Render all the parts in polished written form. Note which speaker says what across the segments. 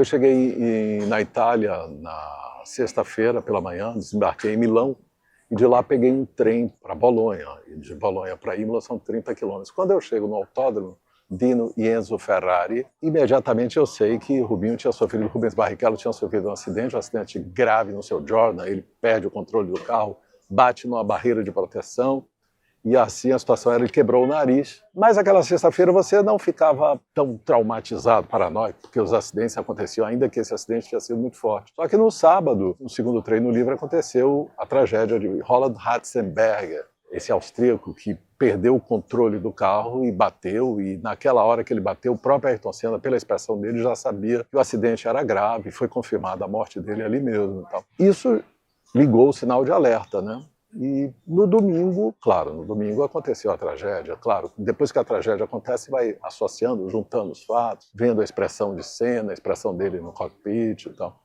Speaker 1: Eu cheguei na Itália na sexta-feira pela manhã, desembarquei em Milão e de lá peguei um trem para Bolonha. E de Bolonha para Imola são 30 quilômetros. Quando eu chego no autódromo, Dino e Enzo Ferrari, imediatamente eu sei que Rubens Barrichello tinha sofrido um acidente grave no seu Jordan, ele perde o controle do carro, bate numa barreira de proteção, e assim a situação era, ele quebrou o nariz. Mas aquela sexta-feira você não ficava tão traumatizado, paranoico, porque os acidentes aconteciam, ainda que esse acidente tinha sido muito forte. Só que no sábado, no segundo treino livre, aconteceu a tragédia de Roland Ratzenberger, esse austríaco que perdeu o controle do carro e bateu, e naquela hora que ele bateu, o próprio Ayrton Senna, pela expressão dele, já sabia que o acidente era grave, foi confirmada a morte dele ali mesmo. Então, isso ligou o sinal de alerta, né? E no domingo, claro, no domingo aconteceu a tragédia, claro, depois que a tragédia acontece, vai associando, juntando os fatos, vendo a expressão de Senna, a expressão dele no cockpit e tal.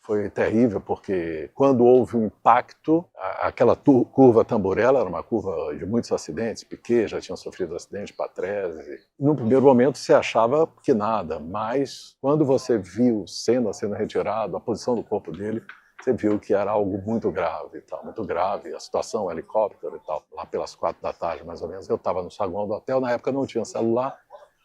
Speaker 1: Foi terrível, porque quando houve um impacto, aquela curva Tamburello era uma curva de muitos acidentes, Piquet já tinha sofrido acidente, Patrese. No primeiro momento se achava que nada, mas quando você viu Senna sendo retirado, a posição do corpo dele, você viu que era algo muito grave, muito grave, a situação, o helicóptero e tal. Lá pelas 4 da tarde, mais ou menos, eu estava no saguão do hotel, na época não tinha celular,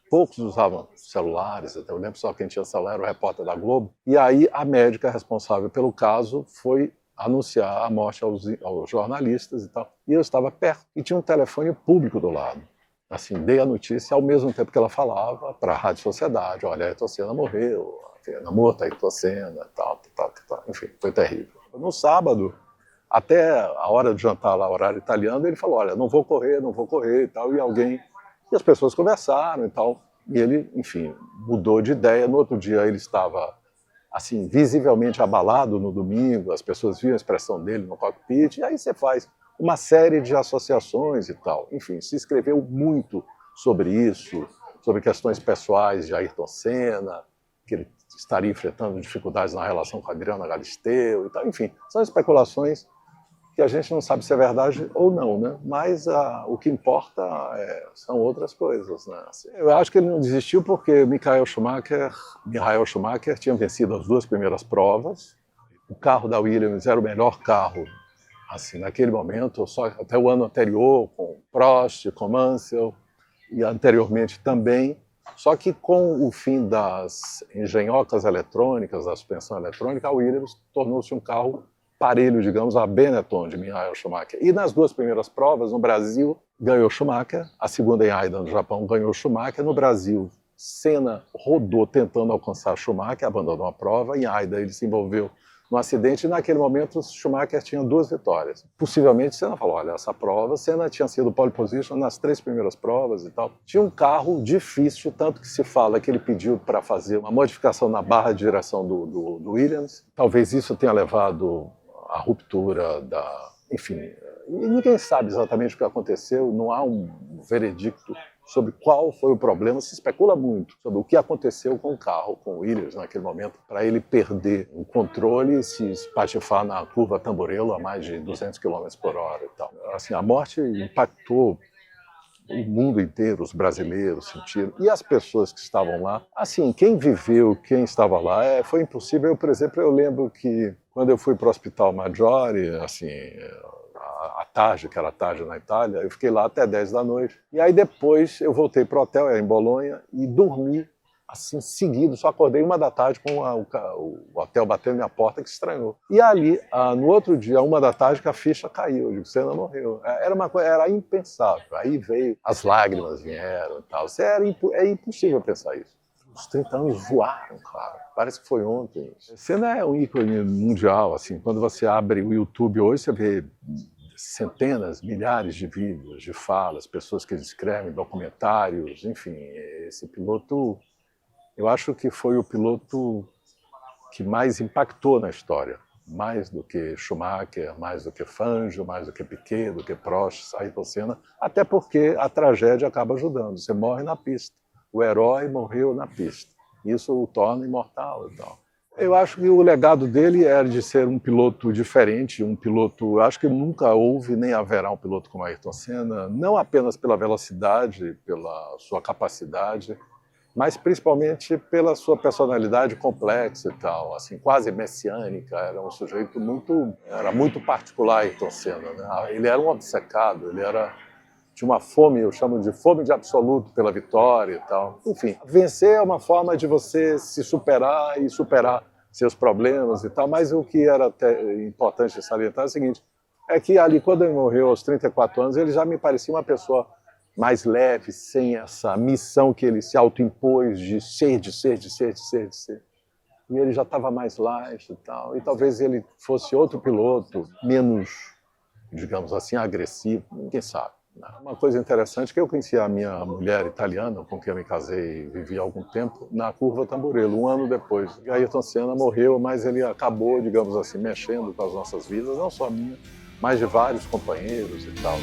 Speaker 1: poucos usavam celulares, eu lembro só quem tinha celular era o repórter da Globo, e aí a médica responsável pelo caso foi anunciar a morte aos jornalistas e tal, e eu estava perto, e tinha um telefone público do lado. Assim, dei a notícia ao mesmo tempo que ela falava para a Rádio Sociedade, olha, Ayrton Senna morreu, na morta Ayrton Senna, tal, enfim, foi terrível. No sábado, até a hora de jantar lá, horário italiano, ele falou, olha, não vou correr e tal, e as pessoas conversaram e tal, e ele, enfim, mudou de ideia. No outro dia ele estava, assim, visivelmente abalado no domingo, as pessoas viam a expressão dele no cockpit, e aí você faz uma série de associações e tal. Enfim, se escreveu muito sobre isso, sobre questões pessoais de Ayrton Senna, que ele estaria enfrentando dificuldades na relação com a Adriana Galisteu e tal. Enfim, são especulações que a gente não sabe se é verdade ou não, né? Mas o que importa são outras coisas, né? Assim, eu acho que ele não desistiu porque Michael Schumacher tinha vencido as 2 primeiras provas. O carro da Williams era o melhor carro, assim, naquele momento, só até o ano anterior, com Prost, com Mansell, e anteriormente também. Só que com o fim das engenhocas eletrônicas, da suspensão eletrônica, a Williams tornou-se um carro parelho, digamos, a Benetton de Michael Schumacher. E nas 2 primeiras provas, no Brasil, ganhou Schumacher, a segunda em Aida, no Japão, ganhou Schumacher. No Brasil, Senna rodou tentando alcançar Schumacher, abandonou a prova. Em Aida, ele se envolveu no acidente, e naquele momento Schumacher tinha 2 vitórias. Possivelmente Senna falou, olha, essa prova, Senna tinha sido pole position nas 3 primeiras provas e tal. Tinha um carro difícil, tanto que se fala que ele pediu para fazer uma modificação na barra de direção do Williams. Talvez isso tenha levado à ruptura enfim, e ninguém sabe exatamente o que aconteceu, não há um veredicto sobre qual foi o problema, se especula muito sobre o que aconteceu com o carro, com o Williams naquele momento, para ele perder o controle e se espatifar na curva Tamburello a mais de 200 km por hora e tal. Assim, a morte impactou o mundo inteiro, os brasileiros sentiram, e as pessoas que estavam lá. Assim, quem viveu, quem estava lá, foi impossível. Eu, por exemplo, eu lembro que quando eu fui para o Hospital Maggiore, assim, à tarde, que era tarde na Itália, eu fiquei lá até 10 da noite. E aí depois eu voltei para o hotel, era em Bolonha, e dormi, assim, seguido. Só acordei 1 da tarde com o hotel batendo na minha porta, que estranhou. E ali, no outro dia, 1 da tarde, que a ficha caiu. Eu digo, Senna morreu. Era uma coisa, era impensável. Aí veio, as lágrimas vieram e tal. É impossível pensar isso. Os 30 anos voaram, claro. Parece que foi ontem. Senna é um ícone mundial, assim. Quando você abre o YouTube hoje, você vê centenas, milhares de vídeos, de falas, pessoas que escrevem documentários, enfim. Esse piloto, eu acho que foi o piloto que mais impactou na história. Mais do que Schumacher, mais do que Fangio, mais do que Piquet, do que Prost, Ayrton Senna. Até porque a tragédia acaba ajudando. Você morre na pista. O herói morreu na pista. Isso o torna imortal e tal. Eu acho que o legado dele era de ser um piloto diferente, um piloto... Eu acho que nunca houve nem haverá um piloto como Ayrton Senna, não apenas pela velocidade, pela sua capacidade, mas principalmente pela sua personalidade complexa e tal, assim, quase messiânica. Era um sujeito era muito particular, Ayrton Senna, né? Ele era um obcecado, tinha uma fome, eu chamo de fome de absoluto pela vitória e tal. Enfim, vencer é uma forma de você se superar e superar seus problemas e tal, mas o que era até importante salientar é o seguinte, é que ali, quando ele morreu aos 34 anos, ele já me parecia uma pessoa mais leve, sem essa missão que ele se autoimpôs de ser, de ser, de ser, de ser, de ser. E ele já estava mais light e tal, e talvez ele fosse outro piloto, menos, digamos assim, agressivo, ninguém sabe. Uma coisa interessante é que eu conheci a minha mulher italiana, com quem eu me casei e vivi há algum tempo, na Curva Tamburello, um ano depois. E Ayrton Senna morreu, mas ele acabou, digamos assim, mexendo com as nossas vidas, não só a minha, mas de vários companheiros e tal.